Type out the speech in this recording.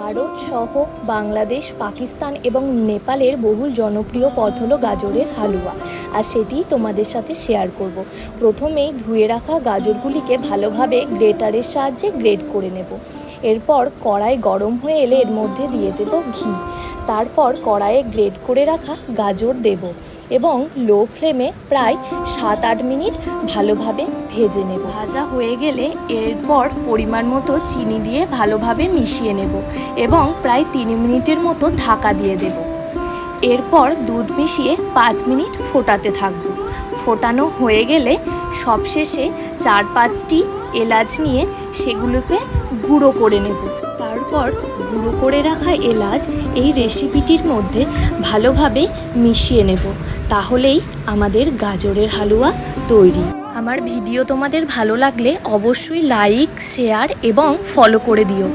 ভারত সহ বাংলাদেশ, পাকিস্তান এবং নেপালের বহুল জনপ্রিয় পদ হলো গাজরের হালুয়া, আর সেটি তোমাদের সাথে শেয়ার করব। প্রথমেই ধুয়ে রাখা গাজরগুলিকে ভালোভাবে গ্রেটারের সাহায্যে গ্রেট করে নেব। এরপর কড়াই গরম হয়ে এলে এর মধ্যে দিয়ে দেব ঘি। তারপর কড়াইয়ে গ্রেট করে রাখা গাজর দেব এবং লো ফ্লেমে প্রায় 7-8 মিনিট ভালোভাবে ভেজে নেব। ভাজা হয়ে গেলে এরপর পরিমাণ মতো চিনি দিয়ে ভালোভাবে মিশিয়ে নেব এবং প্রায় 3 মিনিটের মতো ঢাকা দিয়ে দেব। এরপর দুধ মিশিয়ে 5 মিনিট ফোটাতে থাকব। ফোটানো হয়ে গেলে সবশেষে 4-5টি এলাচ নিয়ে সেগুলোকে গুঁড়ো করে নেব। তারপর গুঁড়ো করে রাখা এলাচ এই রেসিপিটির মধ্যে ভালোভাবে মিশিয়ে নেব। তাহলেই আমাদের গাজরের হালুয়া তৈরি। আমার ভিডিও তোমাদের ভালো লাগলে অবশ্যই লাইক, শেয়ার এবং ফলো করে দিও।